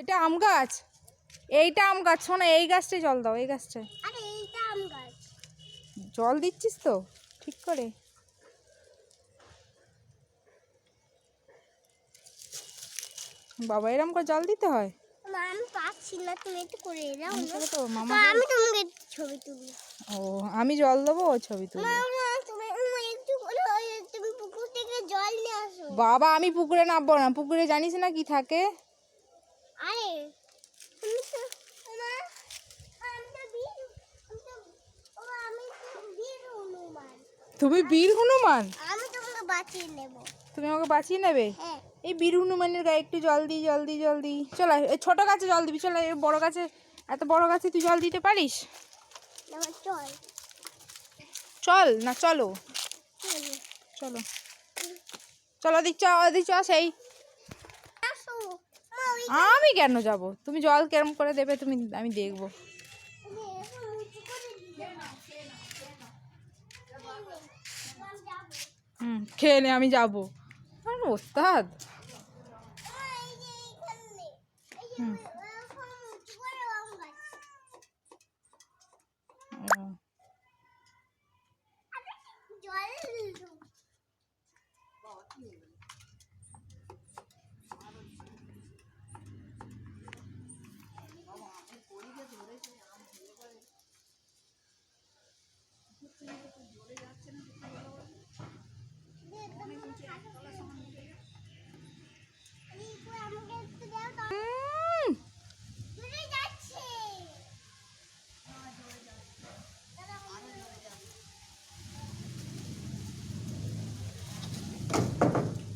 এটা আম গাছ, এইটা আম গাছ। শোনো, এই গাছটাই জল দাও, এই গাছটায়। আরে এইটা আম গাছ। জল দিচ্ছিস তো ঠিক করে? বাবা, এরকম করে জল দিতে হয়? মা আমি পাচ্ছি না, তুমি একটু করে দাও না। তো মামা, মা আমি তোমাকে ছবি তুলি। ও আমি জল দেবো, ও ছবি তুলবে। মা মা তুমি একটু করে তুমি পুকুর থেকে জল নিয়ে আসো। বাবা, আমি পুকুরে নামবো না, পুকুরে জানিস না কি থাকে। আরে তুমি তো মা আমি তো বীর আমি তো বীর হনুমান। তুমি বীর হনুমান? আমি তোমাকে বাঁচিয়ে নেব। তুমি আমাকে বাঁচিয়ে নেবে? হ্যাঁ। এই বীর হনুমানের গায়ে একটু জল দিই, জল দিই, জল দিই। চল, এই ছোট গাছে জল দিবি, চল। এই বড় গাছে, এত বড় গাছে তুই জল দিতে পারিস? চল চল না, চলো চলো চলো, ওদিক চ, ওদিক চ। সেই আসো মা ওই আমি কেন যাব? তুমি জল কেরম করে দেবে তুমি, আমি দেখবো। খেয়ে নে, আমি যাবো। ওস্তাদ। হুম।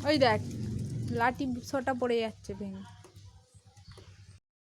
ওই দেখ, লাঠি ছোটা পড়ে যাচ্ছে ভেঙে।